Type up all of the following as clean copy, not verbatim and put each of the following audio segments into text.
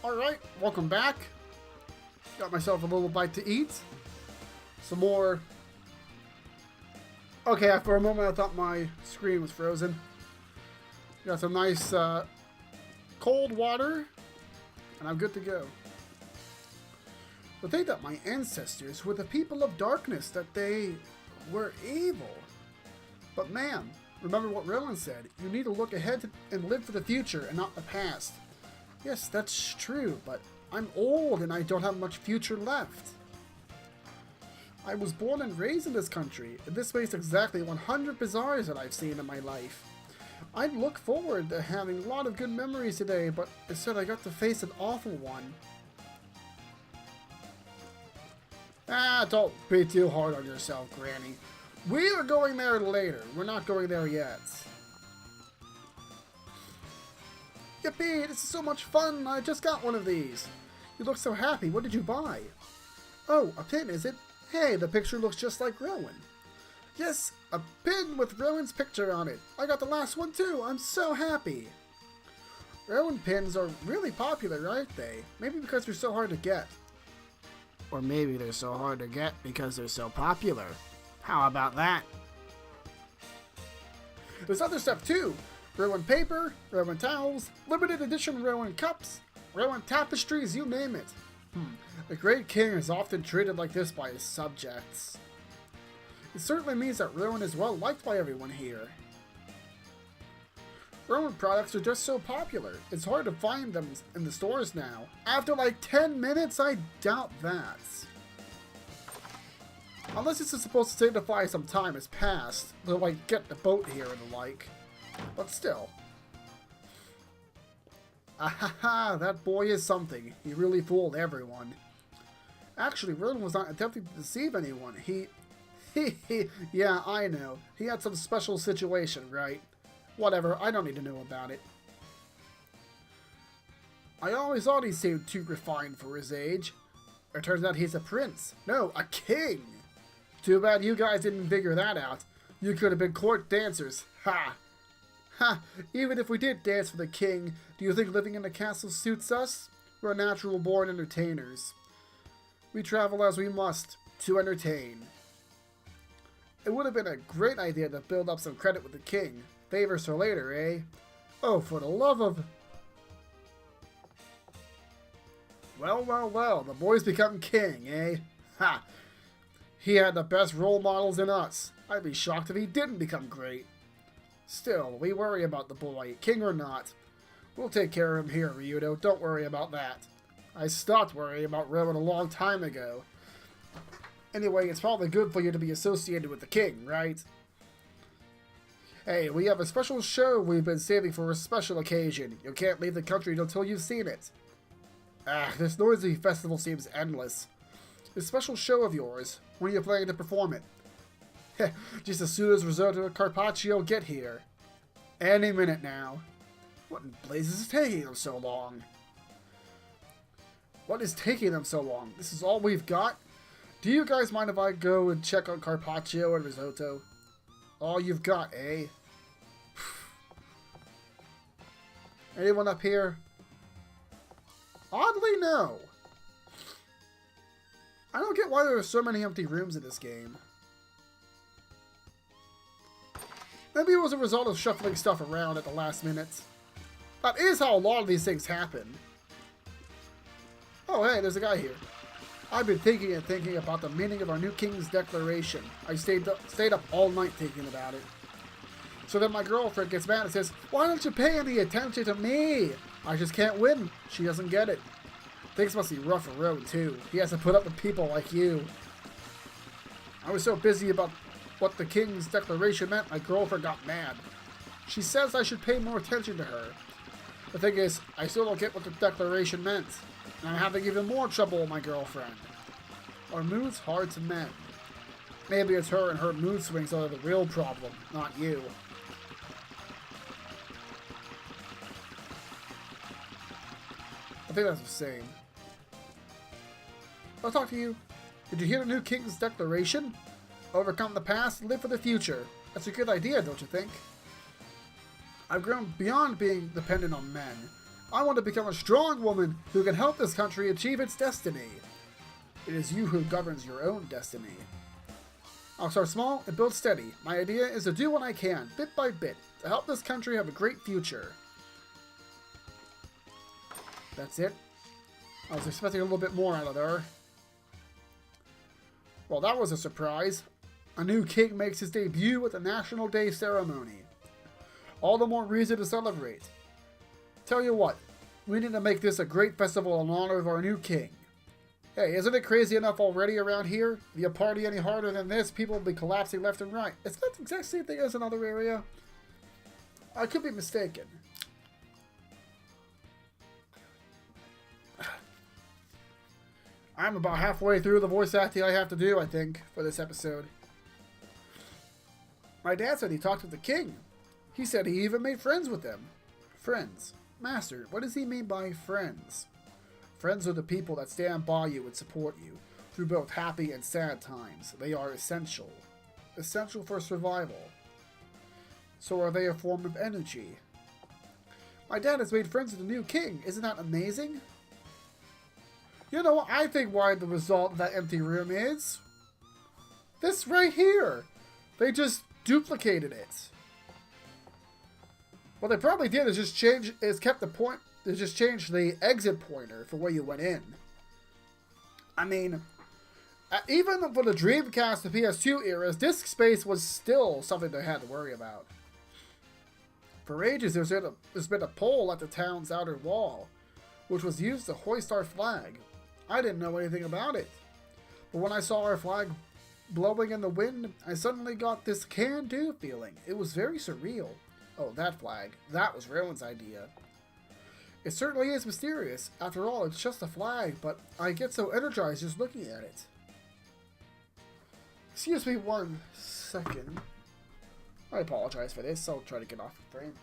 Alright, welcome back. Got myself a little bite to eat. Some more. Okay, for a moment I thought my screen was frozen. Got some nice cold water, and I'm good to go. To think that my ancestors were the people of darkness, that they were evil. But man, remember what Rowan said, you need to look ahead and live for the future and not the past. Yes, that's true, but I'm old and I don't have much future left. I was born and raised in this country, and this makes exactly 100 bazaars that I've seen in my life. I look forward to having a lot of good memories today, but instead I got to face an awful one. Don't be too hard on yourself, Granny. We are going there later. We're not going there yet. Yippee, this is so much fun. I just got one of these. You look so happy. What did you buy? Oh, a pin, is it? Hey, the picture looks just like Rowan. Yes, a pin with Rowan's picture on it. I got the last one too. I'm so happy. Rowan pins are really popular, aren't they? Maybe because they're so hard to get. Or maybe they're so hard to get because they're so popular. How about that? There's other stuff too. Rowan paper, Rowan towels, limited edition Rowan cups, Rowan tapestries, you name it. The great king is often treated like this by his subjects. It certainly means that Rowan is well liked by everyone here. Rowan products are just so popular. It's hard to find them in the stores now. After like 10 minutes, I doubt that. Unless this is supposed to signify some time has passed, to like get the boat here and the like. But still. Ahaha, that boy is something. He really fooled everyone. Actually, Rowan was not attempting to deceive anyone. Yeah, I know. He had some special situation, right? Whatever, I don't need to know about it. I always thought he seemed too refined for his age. It turns out he's a prince. No, a king! Too bad you guys didn't figure that out. You could have been court dancers. Ha! Ha! Even if we did dance for the king, do you think living in a castle suits us? We're natural-born entertainers. We travel as we must, to entertain. It would have been a great idea to build up some credit with the king. Favors for later, eh? Oh, for the love of... Well, well, well, the boy's become king, eh? Ha! He had the best role models in us. I'd be shocked if he didn't become great. Still, we worry about the boy, king or not. We'll take care of him here, Ryudo. Don't worry about that. I stopped worrying about Rowan a long time ago. Anyway, it's probably good for you to be associated with the king, right? Hey, we have a special show we've been saving for a special occasion. You can't leave the country until you've seen it. This noisy festival seems endless. This special show of yours, when are you planning to perform it? Just as soon as Risotto and Carpaccio get here. Any minute now. What in blazes is taking them so long? What is taking them so long? This is all we've got? Do you guys mind if I go and check on Carpaccio and Risotto? All you've got, eh? Anyone up here? Oddly, no. I don't get why there are so many empty rooms in this game. Maybe it was a result of shuffling stuff around at the last minute. That is how a lot of these things happen. Oh, hey, there's a guy here. I've been thinking and thinking about the meaning of our new king's declaration. I stayed up all night thinking about it. So then my girlfriend gets mad and says, "Why don't you pay any attention to me? I just can't win." She doesn't get it. Things must be rough for Rowan, too. He has to put up with people like you. I was so busy about what the king's declaration meant, my girlfriend got mad. She says I should pay more attention to her. The thing is, I still don't get what the declaration meant. And I'm having even more trouble with my girlfriend. Our mood's hard to mend. Maybe it's her and her mood swings that are the real problem, not you. I think that's the same. I'll talk to you. Did you hear the new king's declaration? Overcome the past, live for the future. That's a good idea, don't you think? I've grown beyond being dependent on men. I want to become a strong woman who can help this country achieve its destiny. It is you who governs your own destiny. I'll start small and build steady. My idea is to do what I can, bit by bit, to help this country have a great future. That's it. I was expecting a little bit more out of her. Well, that was a surprise. A new king makes his debut at the National Day ceremony. All the more reason to celebrate. Tell you what, we need to make this a great festival in honor of our new king. Hey, isn't it crazy enough already around here? If you party any harder than this, people will be collapsing left and right. It's not the exact same thing as another area. I could be mistaken. I'm about halfway through the voice acting I have to do, I think, for this episode. My dad said he talked with the king. He said he even made friends with them. Friends. Master, what does he mean by friends? Friends are the people that stand by you and support you through both happy and sad times. They are essential. Essential for survival. So are they a form of energy? My dad has made friends with the new king. Isn't that amazing? You know, I think why the result of that empty room is this right here. They just duplicated it. What they probably did is just kept the point. They just changed the exit pointer for where you went in. I mean, even for the Dreamcast and PS2 eras, disk space was still something they had to worry about. For ages, there's been a pole at the town's outer wall, which was used to hoist our flag. I didn't know anything about it. But when I saw our flag blowing in the wind, I suddenly got this can-do feeling. It was very surreal. Oh, that flag. That was Rowan's idea. It certainly is mysterious. After all, it's just a flag, but I get so energized just looking at it. Excuse me 1 second. I apologize for this. I'll try to get off the frame.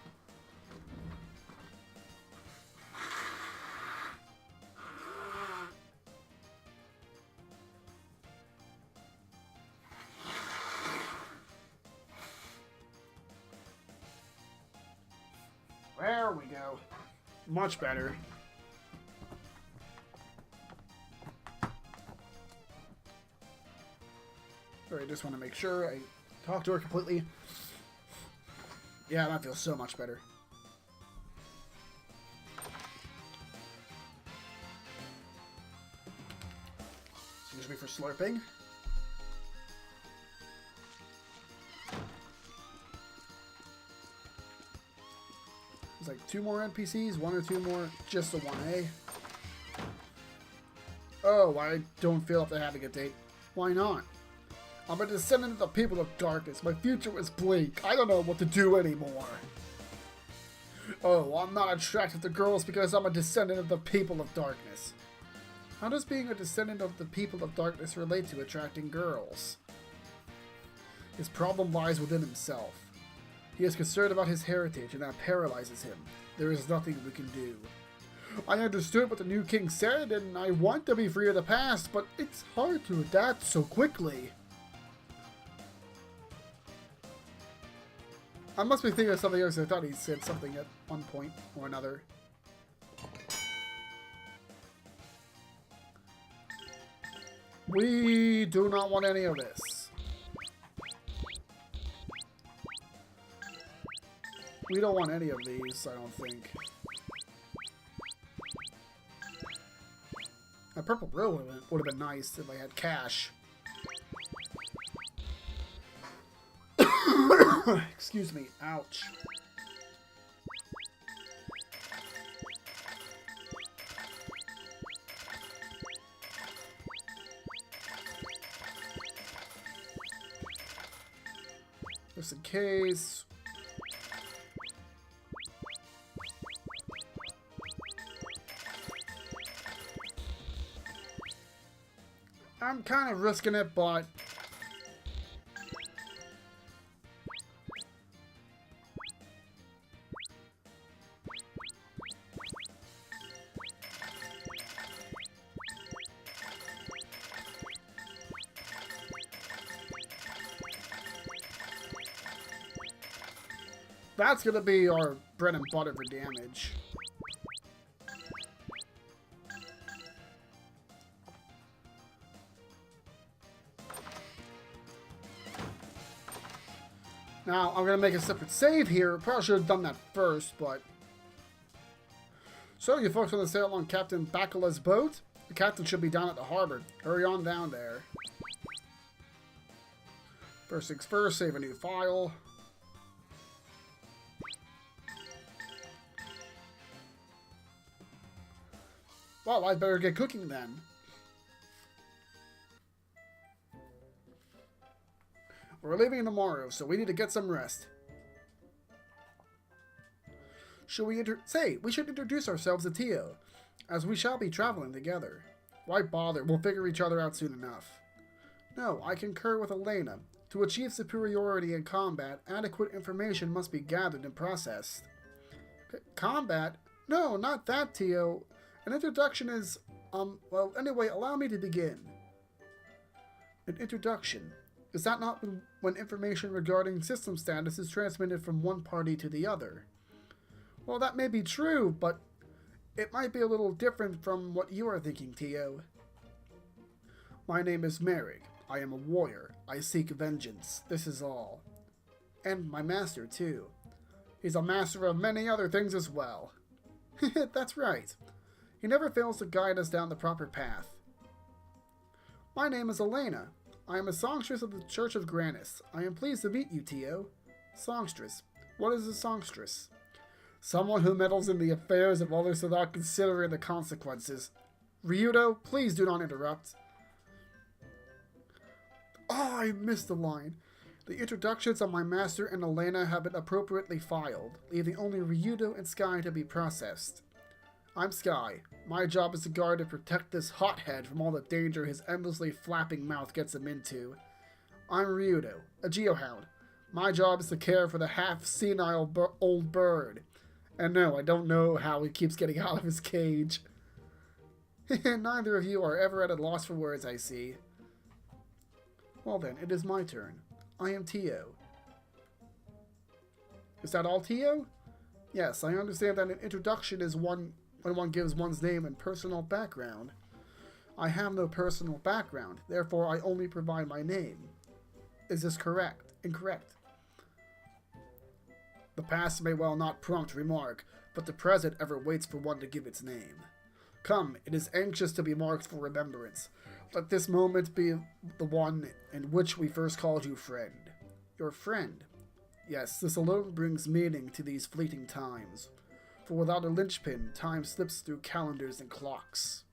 There we go. Much better. Sorry, I just want to make sure I talk to her completely. Yeah, that feels so much better. Excuse me for slurping. There's like 2 more NPCs, 1 or 2 more, just the 1A. Oh, I don't feel up to having a date. Why not? I'm a descendant of the people of darkness. My future is bleak. I don't know what to do anymore. Oh, I'm not attracted to girls because I'm a descendant of the people of darkness. How does being a descendant of the people of darkness relate to attracting girls? His problem lies within himself. He is concerned about his heritage, and that paralyzes him. There is nothing we can do. I understood what the new king said, and I want to be free of the past, but it's hard to adapt so quickly. I must be thinking of something else. I thought he said something at one point or another. We do not want any of this. We don't want any of these, I don't think. A purple row would have been nice if I had cash. Excuse me. Ouch. Just in case. I'm kind of risking it, but that's gonna be our bread and butter for damage. Now, I'm going to make a separate save here. Probably should have done that first, but... So, you folks want to sail on Captain Bacala's boat? The captain should be down at the harbor. Hurry on down there. First things first, save a new file. Well, I'd better get cooking then. We're leaving tomorrow, so we need to get some rest. Should we we should introduce ourselves to Tio, as we shall be traveling together. Why bother? We'll figure each other out soon enough. No, I concur with Elena. To achieve superiority in combat, adequate information must be gathered and processed. Combat? No, not that, Tio. An introduction is, well, anyway, allow me to begin. An introduction. Is that not when information regarding system status is transmitted from one party to the other? Well, that may be true, but it might be a little different from what you are thinking, Tio. My name is Merrick. I am a warrior. I seek vengeance. This is all. And my master, too. He's a master of many other things as well. That's right. He never fails to guide us down the proper path. My name is Elena. I am a songstress of the Church of Grannis. I am pleased to meet you, Tio. Songstress. What is a songstress? Someone who meddles in the affairs of others without considering the consequences. Ryudo, please do not interrupt. Oh, I missed the line. The introductions of my master and Elena have been appropriately filed, leaving only Ryudo and Sky to be processed. I'm Sky. My job is to guard and protect this hothead from all the danger his endlessly flapping mouth gets him into. I'm Ryudo, a geohound. My job is to care for the half-senile old bird. And no, I don't know how he keeps getting out of his cage. Neither of you are ever at a loss for words, I see. Well then, it is my turn. I am Tio. Is that all, Tio? Yes, I understand that an introduction is when one gives one's name and personal background. I have no personal background, therefore I only provide my name. Is this correct? Incorrect? The past may well not prompt remark, but the present ever waits for one to give its name. Come, it is anxious to be marked for remembrance. Let this moment be the one in which we first called you friend. Your friend. Yes, this alone brings meaning to these fleeting times. For without a linchpin, time slips through calendars and clocks.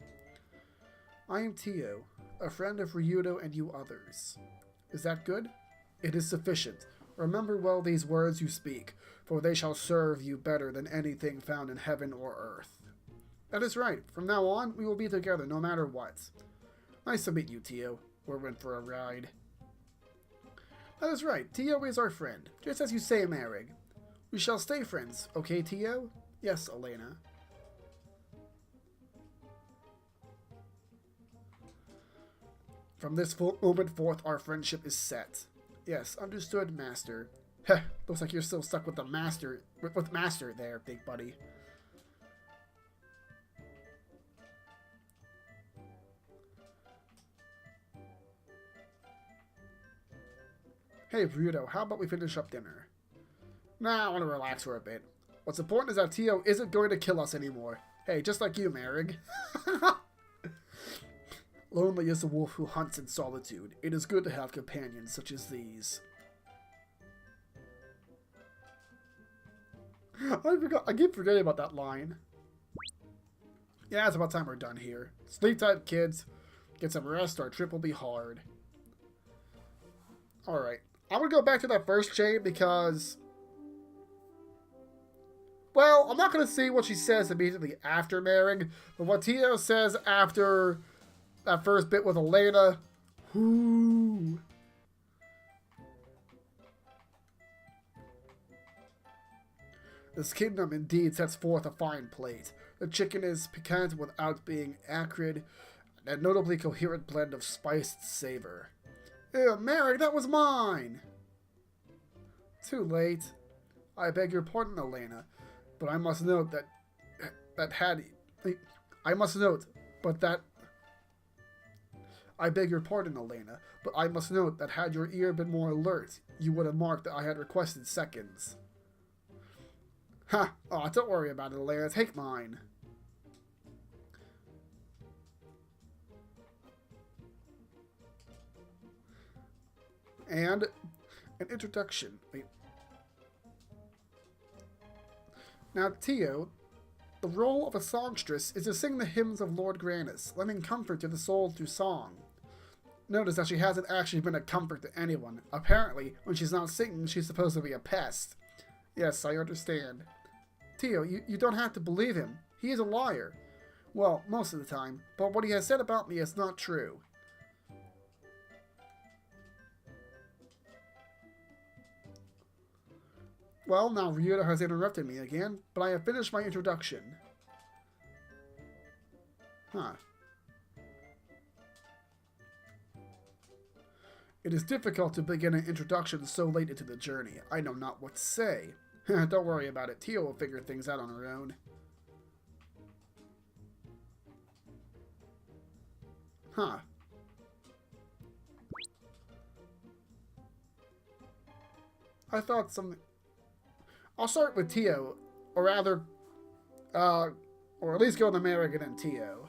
I am Tio, a friend of Ryudo and you others. Is that good? It is sufficient. Remember well these words you speak, for they shall serve you better than anything found in heaven or earth. That is right. From now on, we will be together no matter what. Nice to meet you, Tio. We're in for a ride. That is right. Tio is our friend, just as you say, Marig. We shall stay friends, okay, Tio? Yes, Elena. From this moment forth, our friendship is set. Yes, understood, Master. Heh, looks like you're still stuck with the Master, with Master there, big buddy. Hey, Ryudo, how about we finish up dinner? Nah, I want to relax for a bit. What's important is that Tio isn't going to kill us anymore. Hey, just like you, Marig. Lonely is the wolf who hunts in solitude. It is good to have companions such as these. I keep forgetting about that line. Yeah, it's about time we're done here. Sleep tight, kids. Get some rest, our trip will be hard. Alright. I'm gonna go back to that first chain because... Well, I'm not gonna see what she says immediately after Marig, but what Tio says after that first bit with Elena. Whoo! This kingdom indeed sets forth a fine plate. The chicken is piquant without being acrid, and a notably coherent blend of spiced savor. Ew, Mary, that was mine! Too late. I beg your pardon, Elena, but I must note that I beg your pardon, Elena, but I must note that had your ear been more alert, you would have marked that I had requested seconds. Ha! Oh, don't worry about it, Elena. Take mine. And an introduction. Wait. Now, Tio, the role of a songstress is to sing the hymns of Lord Grannis, lending comfort to the soul through song. Notice that she hasn't actually been a comfort to anyone. Apparently, when she's not singing, she's supposed to be a pest. Yes, I understand. Tio, you don't have to believe him. He is a liar. Well, most of the time. But what he has said about me is not true. Well, now Ryuta has interrupted me again, but I have finished my introduction. Huh. It is difficult to begin an introduction so late into the journey. I know not what to say. Don't worry about it. Tio will figure things out on her own. Huh. I thought something... I'll start with Tio, or rather, or at least go to American and Tio.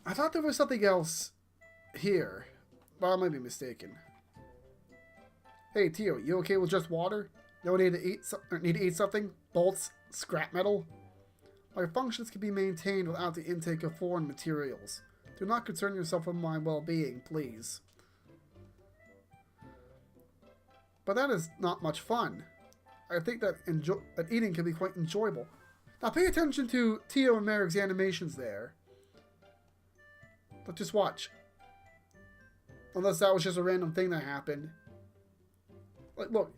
I thought there was something else here, but I might be mistaken. Hey Tio, you okay with just water? No need to eat something? Bolts? Scrap metal? My functions can be maintained without the intake of foreign materials. Do not concern yourself with my well-being, please. But that is not much fun. I think that eating can be quite enjoyable. Now pay attention to Tio and Merrick's animations there. But just watch. Unless that was just a random thing that happened. Like, look.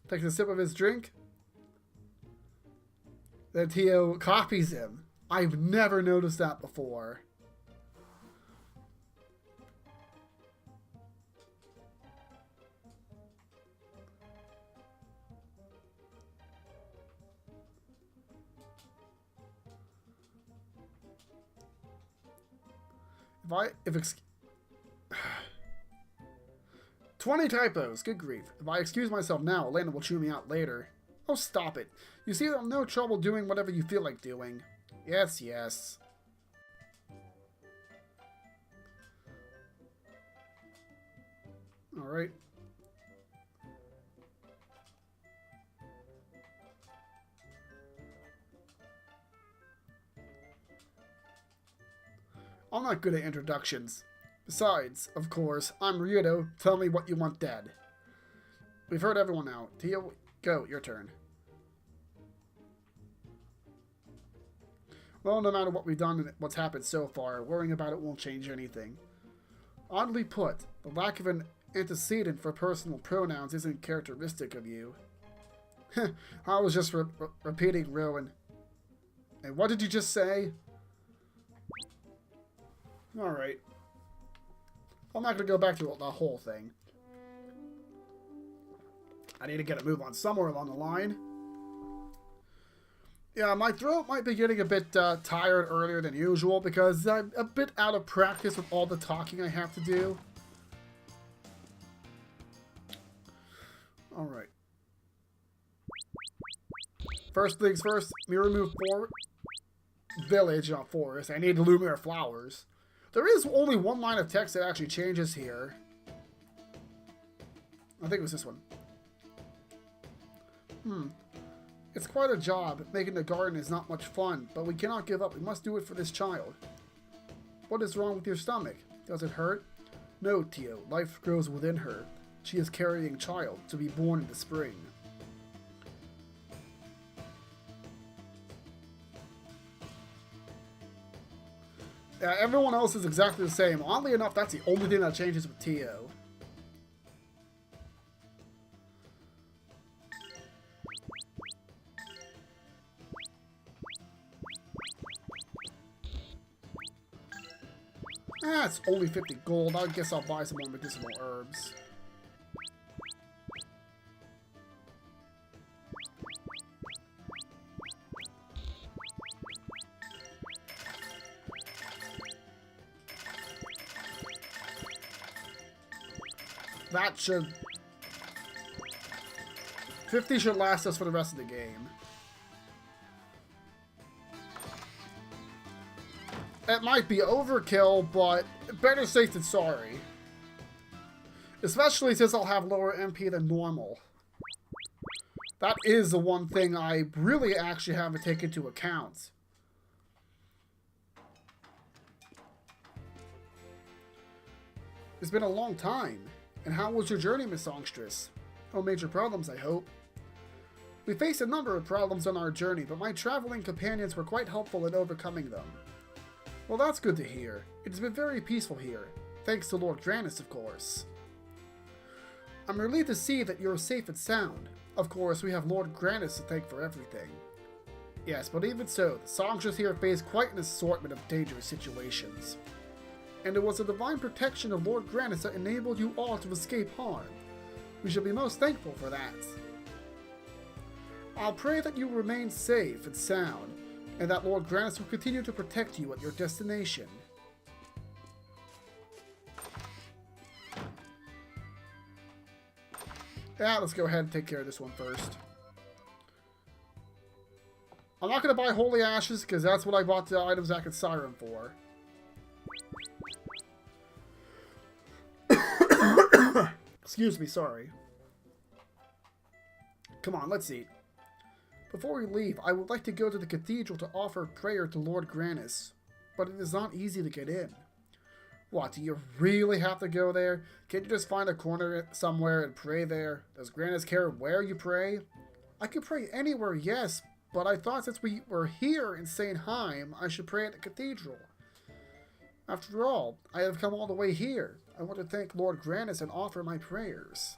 Takes a sip of his drink. Then Tio copies him. I've never noticed that before. If 20 typos, good grief. If I excuse myself now, Elena will chew me out later. Oh, stop it. You see that I'm no trouble doing whatever you feel like doing. Yes, yes. Alright. I'm not good at introductions. Besides, of course, I'm Ryuto. Tell me what you want dead. We've heard everyone out. Tio, go, your turn. Well, no matter what we've done and what's happened so far, worrying about it won't change anything. Oddly put, the lack of an antecedent for personal pronouns isn't characteristic of you. I was just repeating Rowan. And what did you just say? Alright. I'm not going to go back to the whole thing. I need to get a move on somewhere along the line. Yeah, my throat might be getting a bit tired earlier than usual because I'm a bit out of practice with all the talking I have to do. Alright. First things first, me remove village, not forest. I need Lumiere flowers. There is only one line of text that actually changes here. I think it was this one. It's quite a job. Making the garden is not much fun, but we cannot give up. We must do it for this child. What is wrong with your stomach? Does it hurt? No, Tio. Life grows within her. She is carrying child to be born in the spring. Everyone else is exactly the same. Oddly enough, that's the only thing that changes with Tio. It's only 50 gold. I guess I'll buy some more medicinal herbs. that should... 50 should last us for the rest of the game. It might be overkill, but better safe than sorry. Especially since I'll have lower MP than normal. That is the one thing I really actually have to take into account. It's been a long time. And how was your journey, Miss Songstress? No major problems, I hope. We faced a number of problems on our journey, but my traveling companions were quite helpful in overcoming them. Well, that's good to hear. It has been very peaceful here. Thanks to Lord Grannis, of course. I'm relieved to see that you're safe and sound. Of course, we have Lord Grannis to thank for everything. Yes, but even so, the songsters here face quite an assortment of dangerous situations. And it was the divine protection of Lord Grannis that enabled you all to escape harm. We should be most thankful for that. I'll pray that you remain safe and sound, and that Lord Grannis will continue to protect you at your destination. Yeah, let's go ahead and take care of this one first. I'm not going to buy Holy Ashes, because that's what I bought the items back in Siren for. Excuse me, sorry. Come on, let's eat. Before we leave, I would like to go to the cathedral to offer prayer to Lord Grannis, but it is not easy to get in. What, do you really have to go there? Can't you just find a corner somewhere and pray there? Does Grannis care where you pray? I could pray anywhere, yes, but I thought since we were here in St. Heim, I should pray at the cathedral. After all, I have come all the way here. I want to thank Lord Grannis and offer my prayers.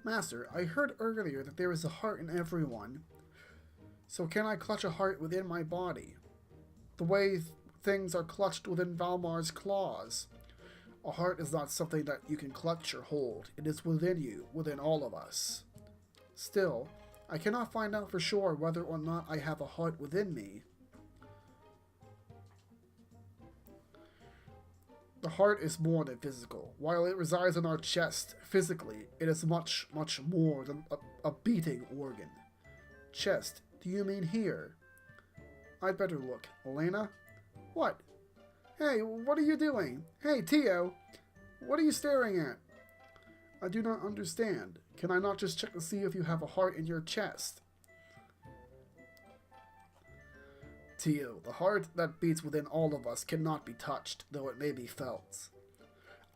Master, I heard earlier that there is a heart in everyone. So can I clutch a heart within my body? The way things are clutched within Valmar's claws. A heart is not something that you can clutch or hold. It is within you, within all of us. Still, I cannot find out for sure whether or not I have a heart within me. The heart is more than physical. While it resides in our chest, physically, it is much, much more than a beating organ. Chest, do you mean here? I'd better look. Elena? What? Hey, what are you doing? Hey, Tio! What are you staring at? I do not understand. Can I not just check to see if you have a heart in your chest? Tio, the heart that beats within all of us cannot be touched, though it may be felt.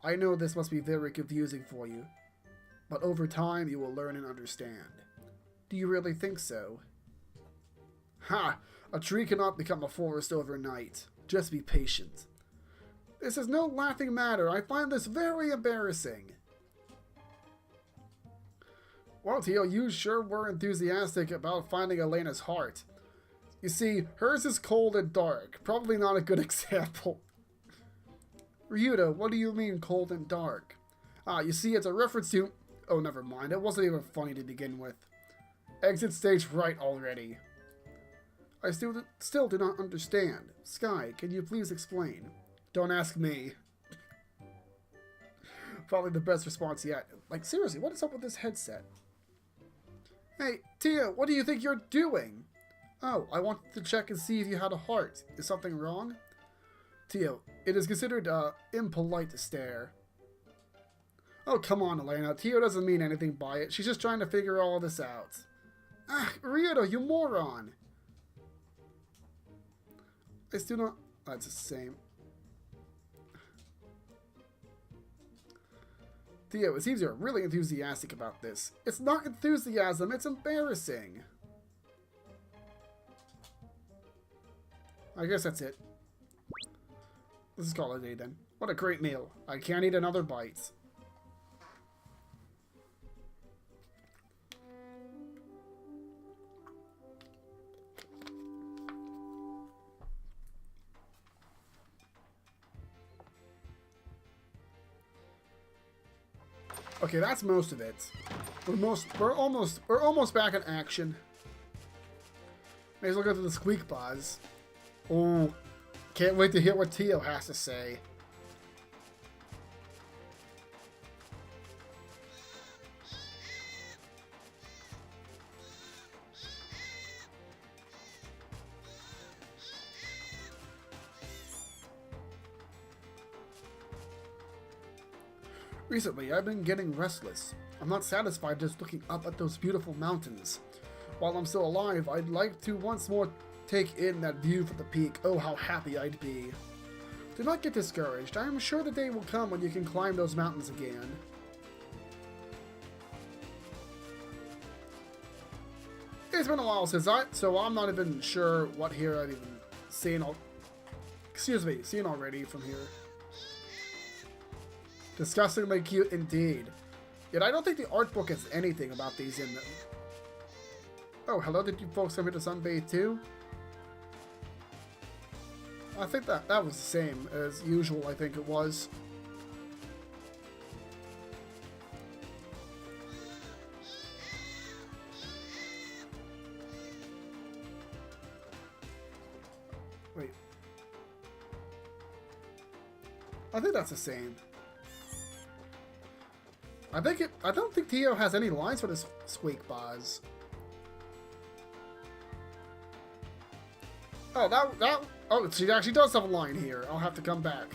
I know this must be very confusing for you, but over time you will learn and understand. Do you really think so? Ha! A tree cannot become a forest overnight. Just be patient. This is no laughing matter. I find this very embarrassing. Well, Tio, you sure were enthusiastic about finding Elena's heart. You see, hers is cold and dark. Probably not a good example. Ryuta, what do you mean cold and dark? You see, it's a reference to... Oh, never mind. It wasn't even funny to begin with. Exit stage right already. I still do not understand. Sky, can you please explain? Don't ask me. Probably the best response yet. Like, seriously, what is up with this headset? Hey, Tia, what do you think you're doing? Oh, I wanted to check and see if you had a heart. Is something wrong? Tio, it is considered, impolite to stare. Oh, come on, Elena. Tio doesn't mean anything by it. She's just trying to figure all this out. Ah, Ryuta, you moron! I still not... That's the same. Tio, it seems you're really enthusiastic about this. It's not enthusiasm, it's embarrassing. I guess that's it. Let's just call it a day then. What a great meal. I can't eat another bite. Okay, that's most of it. We're almost back in action. May as well go to the squeak buzz. Oh, can't wait to hear what Tio has to say. Recently, I've been getting restless. I'm not satisfied just looking up at those beautiful mountains. While I'm still alive, I'd like to once more take in that view from the peak. Oh, how happy I'd be. Do not get discouraged. I am sure the day will come when you can climb those mountains again. It's been a while since so I'm not even sure what here I've even seen seen already from here. Disgustingly cute indeed. Yet I don't think the art book has anything about these in them. Oh, hello, did you folks come here to sunbathe too? I think that was the same as usual, I think it was. Wait. I think that's the same. I don't think Tio has any lines for this Squeak Boz. Oh, oh, she actually does have a line here. I'll have to come back.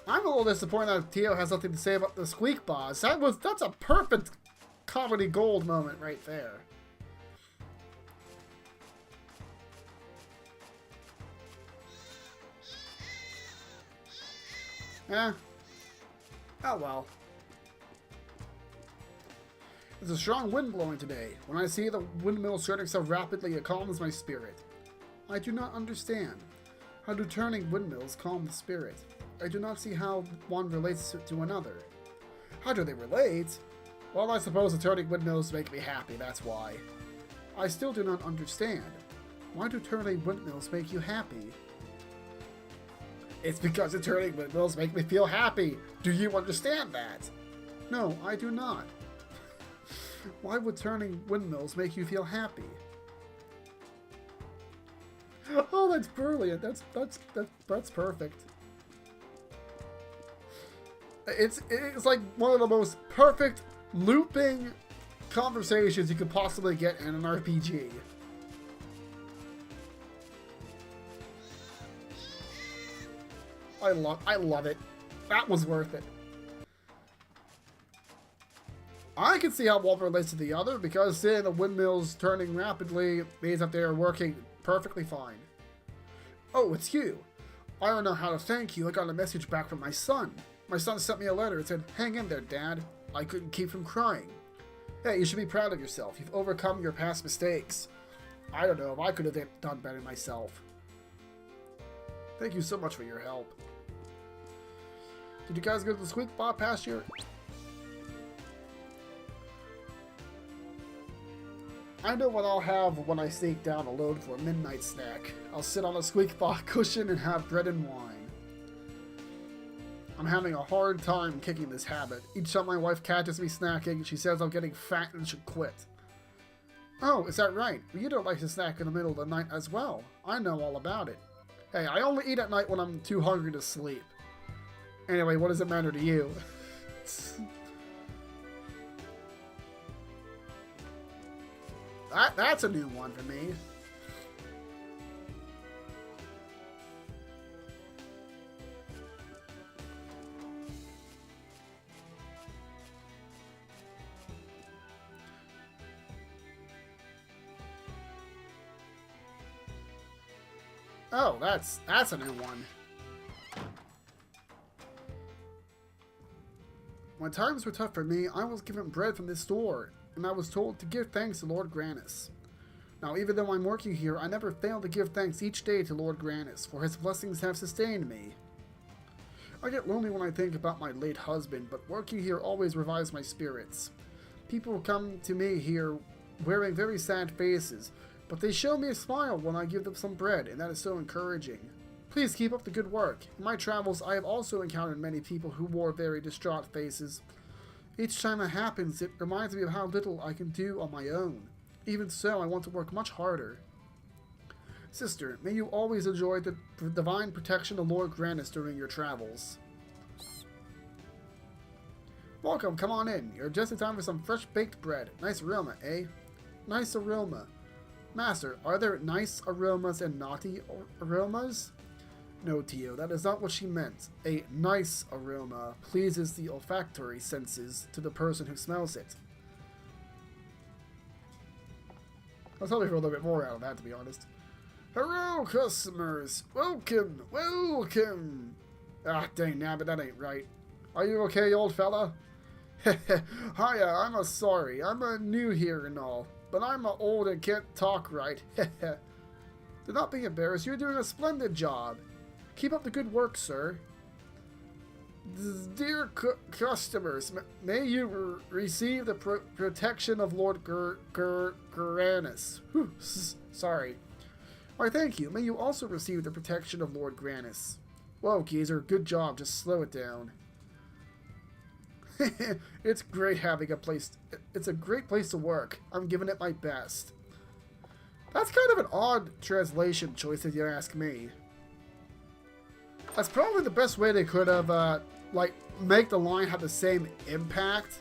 I'm a little disappointed that Tio has nothing to say about the Squeak Boz. That's a perfect comedy gold moment right there. Eh. Oh well. There's a strong wind blowing today. When I see the windmill turning so rapidly, it calms my spirit. I do not understand. How do turning windmills calm the spirit? I do not see how one relates to another. How do they relate? Well, I suppose the turning windmills make me happy, that's why. I still do not understand. Why do turning windmills make you happy? It's because the turning windmills make me feel happy. Do you understand that? No, I do not. Why would turning windmills make you feel happy? Oh, that's brilliant. That's perfect. It's like one of the most perfect looping conversations you could possibly get in an RPG. I love it. That was worth it. I can see how one relates to the other, because seeing the windmills turning rapidly means that they are working perfectly fine. Oh, it's you. I don't know how to thank you. I got a message back from my son. My son sent me a letter and said, "Hang in there, Dad." I couldn't keep from crying. Hey, you should be proud of yourself. You've overcome your past mistakes. I don't know if I could have done better myself. Thank you so much for your help. Did you guys go to the Squeak Bob pasture? I know what I'll have when I sneak down alone for a midnight snack. I'll sit on a Squeak Bob cushion and have bread and wine. I'm having a hard time kicking this habit. Each time my wife catches me snacking, she says I'm getting fat and should quit. Oh, is that right? Well, you don't like to snack in the middle of the night as well. I know all about it. Hey, I only eat at night when I'm too hungry to sleep. Anyway, what does it matter to you? That's a new one for me. Oh, that's a new one. When times were tough for me, I was given bread from this store, and I was told to give thanks to Lord Granis. Now, even though I'm working here, I never fail to give thanks each day to Lord Granis, for his blessings have sustained me. I get lonely when I think about my late husband, but working here always revives my spirits. People come to me here wearing very sad faces, but they show me a smile when I give them some bread, and that is so encouraging. Please keep up the good work. In my travels, I have also encountered many people who wore very distraught faces. Each time it happens, it reminds me of how little I can do on my own. Even so, I want to work much harder. Sister, may you always enjoy the divine protection of Lord Granis during your travels. Welcome, come on in. You're just in time for some fresh baked bread. Nice aroma, eh? Nice aroma. Master, are there nice aromas and naughty aromas? No, Tio, that is not what she meant. A nice aroma pleases the olfactory senses to the person who smells it. I was hoping for a little bit more out of that, to be honest. Hello, customers! Welcome! Welcome! Ah, dang nabbit, that ain't right. Are you okay, old fella? Hiya, I'm sorry. I'm new here and all. But I'm old and can't talk right. Do not be embarrassed. You're doing a splendid job. Keep up the good work, sir. Dear customers, may you receive the protection of Lord Grannis. Sorry. Why, thank you. May you also receive the protection of Lord Grannis. Whoa, geezer. Good job. Just slow it down. It's great having a place. It's a great place to work. I'm giving it my best. That's kind of an odd translation choice, if you ask me. That's probably the best way they could have, like, make the line have the same impact.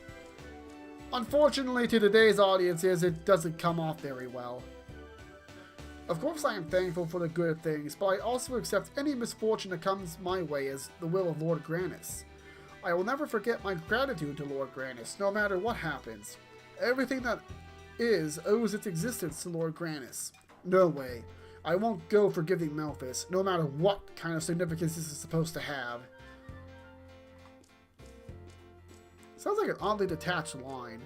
Unfortunately, to today's audiences, it doesn't come off very well. Of course, I am thankful for the good things, but I also accept any misfortune that comes my way as the will of Lord Grannis. I will never forget my gratitude to Lord Grannis, no matter what happens. Everything that is owes its existence to Lord Grannis. No way. I won't go forgiving Malphus, no matter what kind of significance this is supposed to have. Sounds like an oddly detached line.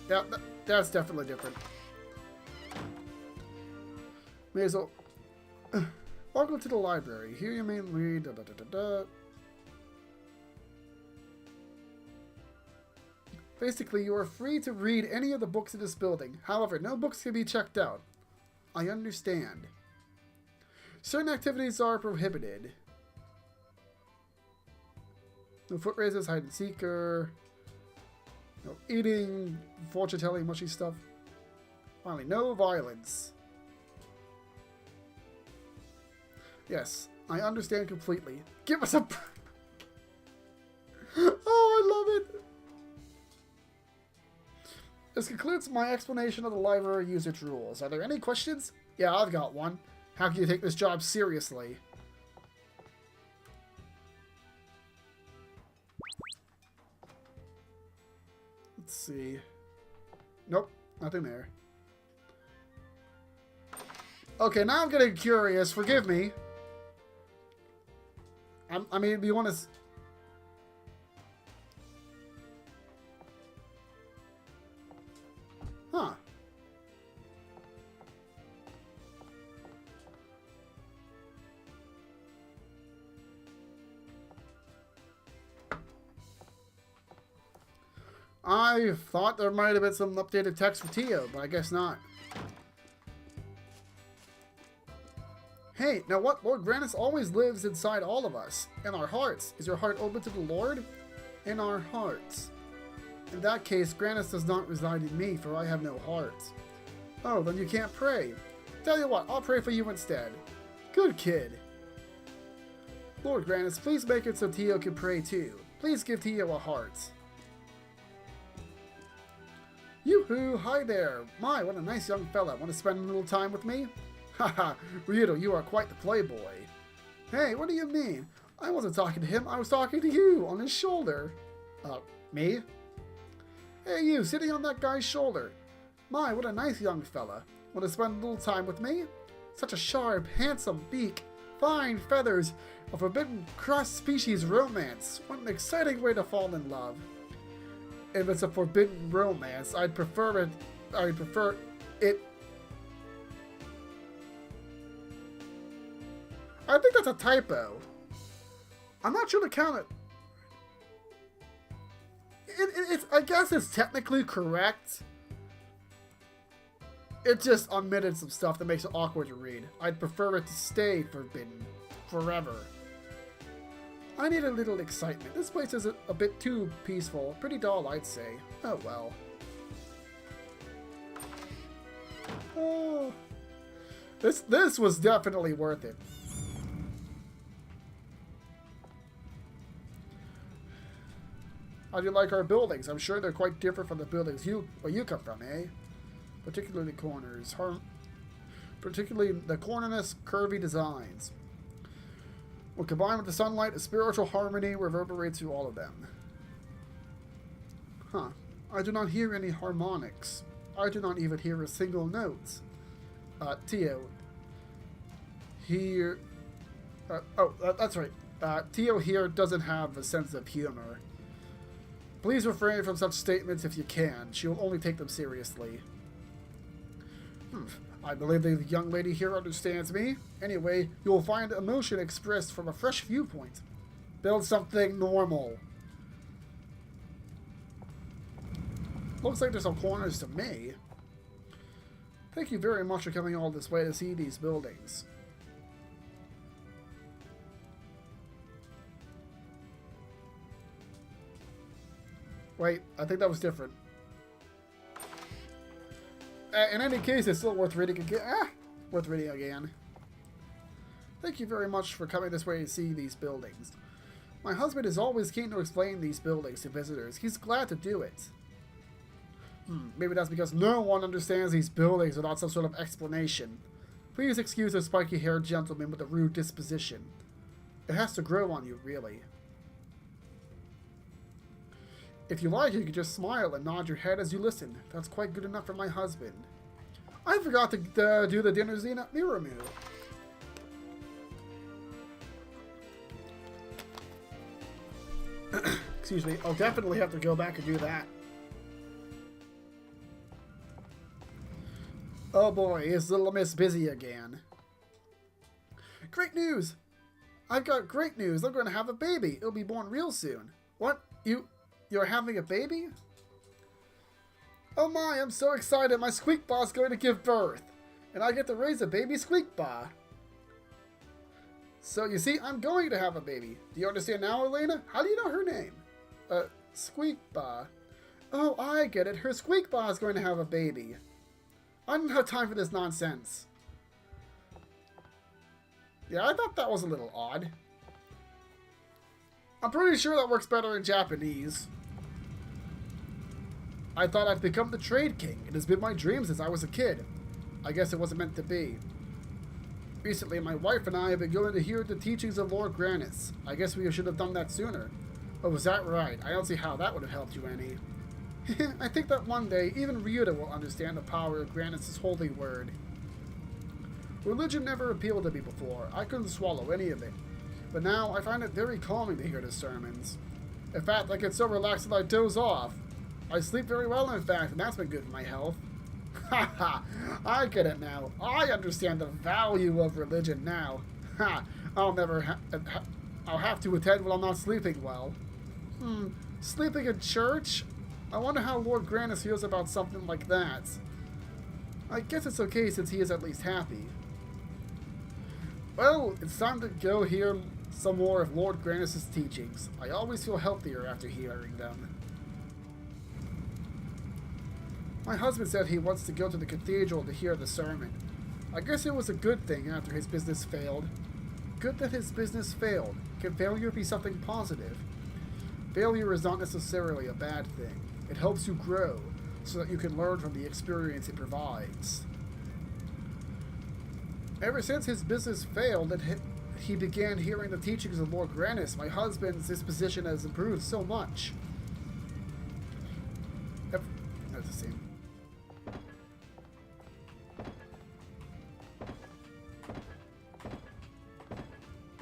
Yeah, that's definitely different. May as well... Welcome to the library. Here you may read... Basically, you are free to read any of the books in this building. However, no books can be checked out. I understand. Certain activities are prohibited. No foot raises, hide and seeker. No eating, fortune telling, mushy stuff. Finally, no violence. Yes, I understand completely. Give us a... Oh, I love it! This concludes my explanation of the library usage rules. Are there any questions? Yeah, I've got one. How can you take this job seriously? Let's see. Nope, nothing there. Okay, now I'm getting curious. Forgive me. I mean, do you want to... Huh. I thought there might have been some updated text for Tio, but I guess not. Hey, now what? Lord Grannis always lives inside all of us. In our hearts. Is your heart open to the Lord? In our hearts. In that case, Grannis does not reside in me, for I have no heart. Oh, then you can't pray. Tell you what, I'll pray for you instead. Good kid. Lord Grannis, please make it so Tio can pray too. Please give Tio a heart. Yoo-hoo, hi there. My, what a nice young fella. Want to spend a little time with me? Haha, Ryudo, you are quite the playboy. Hey, what do you mean? I wasn't talking to him, I was talking to you, on his shoulder. Me? Hey, you, sitting on that guy's shoulder. My, what a nice young fella. Want to spend a little time with me? Such a sharp, handsome beak, fine feathers, a forbidden cross-species romance. What an exciting way to fall in love. If it's a forbidden romance, I'd prefer it... I think that's a typo. I'm not sure to count it. I guess it's technically correct. It just omitted some stuff that makes it awkward to read. I'd prefer it to stay forbidden. Forever. I need a little excitement. This place is a bit too peaceful. Pretty dull, I'd say. Oh well. Oh. This was definitely worth it. How do you like our buildings? I'm sure they're quite different from the buildings where you come from, eh? Particularly corners. Particularly the cornerless, curvy designs. When combined with the sunlight, a spiritual harmony reverberates through all of them. Huh. I do not hear any harmonics. I do not even hear a single note. Tio. Here... that's right. Tio here doesn't have a sense of humor. Please refrain from such statements if you can. She will only take them seriously. I believe the young lady here understands me. Anyway, you will find emotion expressed from a fresh viewpoint. Build something normal. Looks like there's some corners to me. Thank you very much for coming all this way to see these buildings. Wait, I think that was different. In any case, it's still worth reading again. Worth reading again. Thank you very much for coming this way to see these buildings. My husband is always keen to explain these buildings to visitors. He's glad to do it. Maybe that's because no one understands these buildings without some sort of explanation. Please excuse the spiky-haired gentleman with a rude disposition. It has to grow on you, really. If you like, you can just smile and nod your head as you listen. That's quite good enough for my husband. I forgot to do the dinner Xena mirror move. Excuse me. I'll definitely have to go back and do that. Oh boy, is Little Miss busy again. Great news! I've got great news. I'm going to have a baby. It'll be born real soon. What? You're having a baby? Oh my, I'm so excited. My Squeakbah's going to give birth. And I get to raise a baby Squeakbah. So you see, I'm going to have a baby. Do you understand now, Elena? How do you know her name? Squeakbah. Oh, I get it. Her Squeakbah is going to have a baby. I don't have time for this nonsense. Yeah, I thought that was a little odd. I'm pretty sure that works better in Japanese. I thought I'd become the Trade King. It has been my dream since I was a kid. I guess it wasn't meant to be. Recently, my wife and I have been going to hear the teachings of Lord Grannis. I guess we should have done that sooner. Oh, was that right? I don't see how that would have helped you any. I think that one day, even Ryuta will understand the power of Grannis' holy word. Religion never appealed to me before. I couldn't swallow any of it. But now, I find it very calming to hear the sermons. In fact, I get so relaxed that I doze off. I sleep very well, in fact, and that's been good for my health. Ha ha! I get it now. I understand the value of religion now. Ha! I'll have to attend when I'm not sleeping well. Sleeping in church? I wonder how Lord Grannis feels about something like that. I guess it's okay since he is at least happy. Well, it's time to go hear some more of Lord Grannis' teachings. I always feel healthier after hearing them. My husband said he wants to go to the cathedral to hear the sermon. I guess it was a good thing after his business failed. Good that his business failed. Can failure be something positive? Failure is not necessarily a bad thing. It helps you grow, so that you can learn from the experience it provides. Ever since his business failed and he began hearing the teachings of Lord Grannis, my husband's disposition has improved so much. That's the same.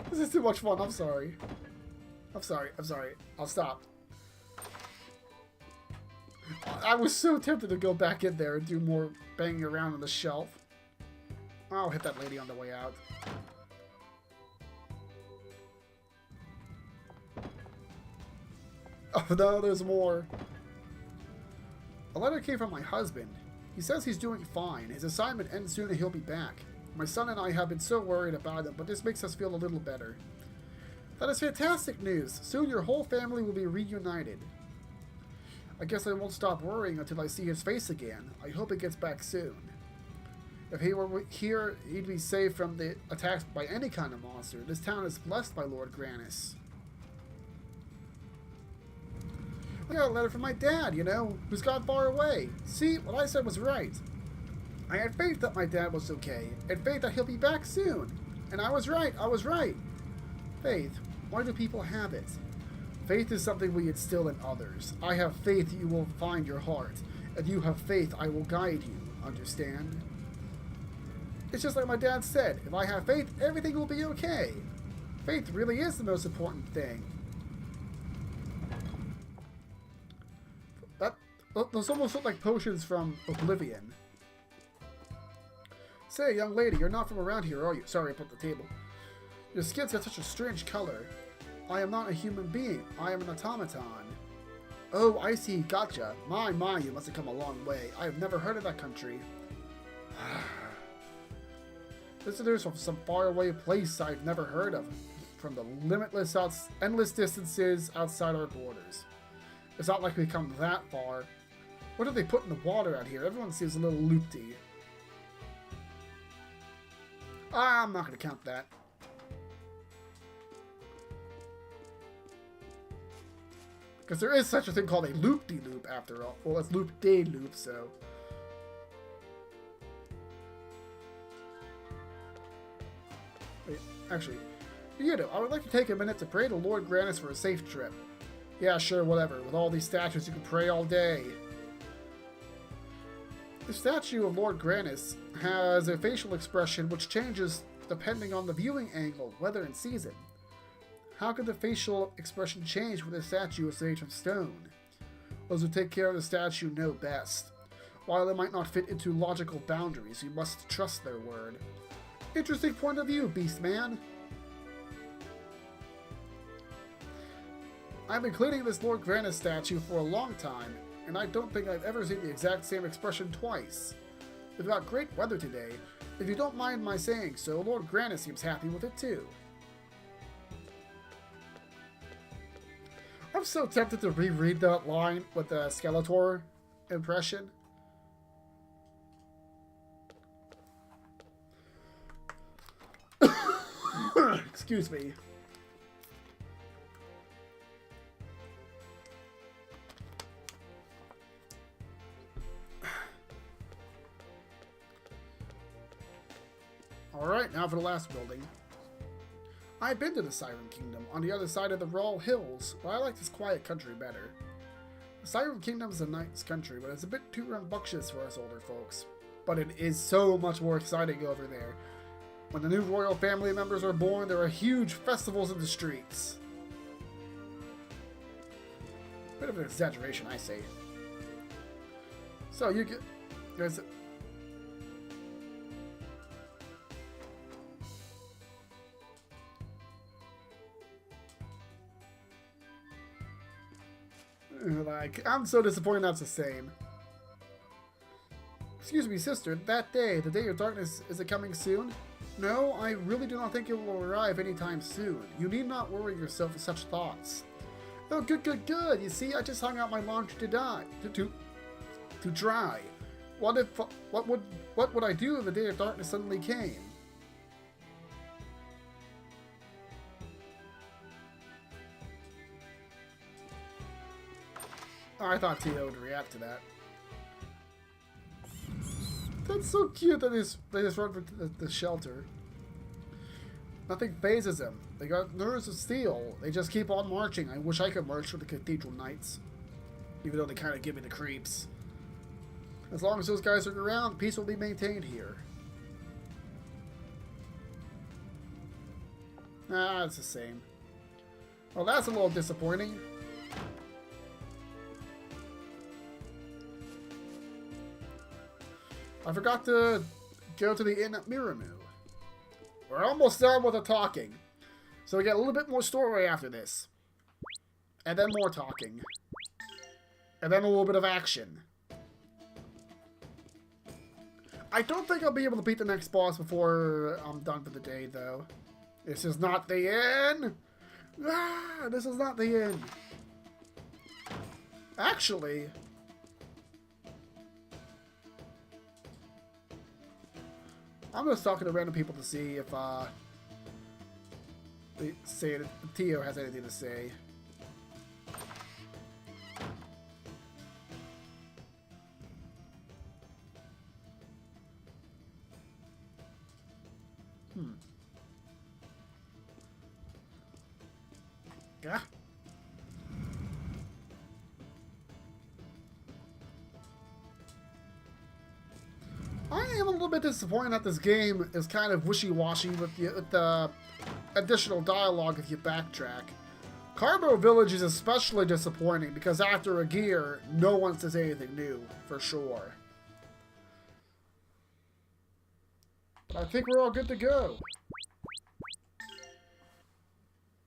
This is too much fun, I'm sorry. I'm sorry. I'll stop. I was so tempted to go back in there and do more banging around on the shelf. I'll hit that lady on the way out. Oh no, there's more. A letter came from my husband. He says he's doing fine. His assignment ends soon and he'll be back. My son and I have been so worried about him, but this makes us feel a little better. That is fantastic news. Soon your whole family will be reunited. I guess I won't stop worrying until I see his face again. I hope it gets back soon. If he were here, he'd be safe from the attacks by any kind of monster. This town is blessed by Lord Grannis. I got a letter from my dad, you know, who's gone far away. See, what I said was right. I had faith that my dad was okay, and faith that he'll be back soon. And I was right, I was right. Faith, why do people have it? Faith is something we instill in others. I have faith you will find your heart, and you have faith I will guide you, understand? It's just like my dad said, if I have faith, everything will be okay. Faith really is the most important thing. Those almost look like potions from Oblivion. Say, young lady, you're not from around here, are you? Sorry, I put the table. Your skin's got such a strange color. I am not a human being. I am an automaton. Oh, I see. Gotcha. My, you must have come a long way. I have never heard of that country. Visitors from some faraway place I've never heard of. From the endless distances outside our borders. It's not like we've come that far. What do they put in the water out here? Everyone seems a little loopy. I'm not going to count that. Because there is such a thing called a loop-de-loop after all. Well, it's loop-de-loop, so... Wait, actually, you know, I would like to take a minute to pray to Lord Grannis for a safe trip. Yeah, sure, whatever. With all these statues, you can pray all day. The statue of Lord Grannis has a facial expression which changes depending on the viewing angle, weather, and season. How could the facial expression change when the statue is made from stone? Those who take care of the statue know best. While it might not fit into logical boundaries, you must trust their word. Interesting point of view, Beastman. I've been cleaning this Lord Grannis statue for a long time, and I don't think I've ever seen the exact same expression twice. We've got great weather today. If you don't mind my saying so, Lord Grannis seems happy with it too. I'm so tempted to reread that line with the Skeletor impression. Excuse me. Alright, now for the last building. I've been to the Siren Kingdom, on the other side of the Raw Hills, but I like this quiet country better. The Siren Kingdom is a nice country, but it's a bit too rambunctious for us older folks. But it is so much more exciting over there. When the new royal family members are born, there are huge festivals in the streets. Bit of an exaggeration, I say. So you get... There's... Like, I'm so disappointed that's the same. Excuse me, sister, that day, the day of darkness, is it coming soon? No, I really do not think it will arrive anytime soon. You need not worry yourself with such thoughts. Oh, good. You see, I just hung out my laundry to dry. What would I do if the day of darkness suddenly came? Oh, I thought Tio would react to that. That's so cute that they just run for the shelter. Nothing phases them. They got nerves of steel. They just keep on marching. I wish I could march with the Cathedral Knights. Even though they kind of give me the creeps. As long as those guys are around, peace will be maintained here. Ah, it's the same. Well, that's a little disappointing. I forgot to go to the inn at Miramu. We're almost done with the talking. So we get a little bit more story after this. And then more talking. And then a little bit of action. I don't think I'll be able to beat the next boss before I'm done for the day, though. This is not the end! Ah, this is not the end. Actually... I'm just talking to random people to see if Tio has anything to say. Gah. I am a little bit disappointed that this game is kind of wishy-washy with the additional dialogue if you backtrack. Carbo Village is especially disappointing because after a gear, no one says anything new, for sure. But I think we're all good to go.